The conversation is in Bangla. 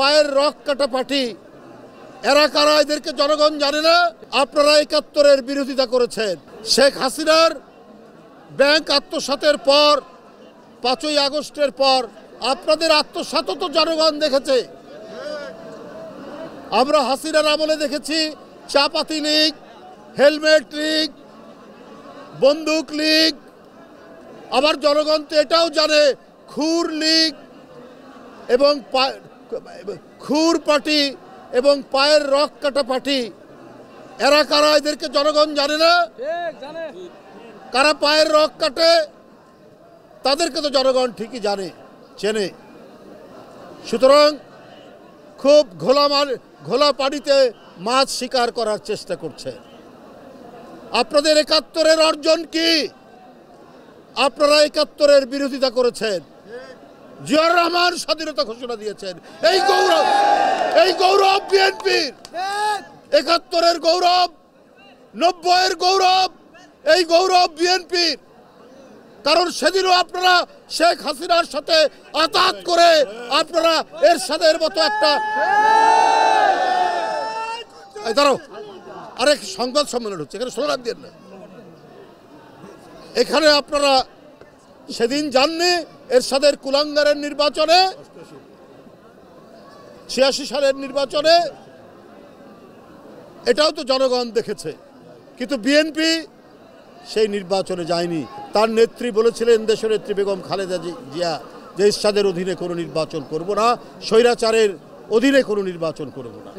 পায়ের রক কাটা পার্টি, এরা কারা এদেরকে জনগণ জানে না। আপনারা ৭১-এর বিরোধিতা করেছেন। শেখ হাসিনার ব্যাংক আত্মসাতের পর ৫ই আগস্টের পর আপনাদের আত্মসাতও তো জনগণ দেখেছে। আমরা হাসিনার আমলে দেখেছি চাপাতি লীগ, হেলমেট লীগ, বন্দুক লীগ, আবার জনগণ তো এটাও জানে খুর লীগ এবং খুর পার্টি এবং পায়ের রক কাটা পার্টি, এরা কারা এদেরকে জনগণ জানে না। কারা পায়ের রক কাটে তাদেরকে তো জনগণ ঠিকই জানে, চেনে। সুতরাং খুব ঘোলা পানিতে মাছ শিকার করার চেষ্টা করছে। আপনাদের ৭১-এর অর্জন কি? আপনারা ৭১-এর বিরোধিতা করেছেন। জিয়াউর রহমান স্বাধীনতা ঘোষণা দিয়েছেন। এই গৌরব বিএনপির, ৭১-এর গৌরব, ৯০-এর গৌরব, এই গৌরব বিএনপির। কারণ সেদিনও আপনারা শেখ হাসিনার সাথে আতাত করে আপনারা এরশাদের মতো একটা দাঁড়াও, আরেক সংবাদ সম্মেলন হচ্ছে, এখানে স্লোগান দিয়ে না। এখানে আপনারা সেদিন জাননি এরশাদের কুলাঙ্গারের নির্বাচনে, ৮৬ সালের নির্বাচনে, এটাও তো জনগণ দেখেছে। কিন্তু বিএনপি সেই নির্বাচনে যায়নি। তার নেত্রী বলেছিলেন, দেশনেত্রী বেগম খালেদা জিয়া, যে এরশাদের অধীনে কোনো নির্বাচন করব না, স্বৈরাচারের অধীনে কোনো নির্বাচন করব না।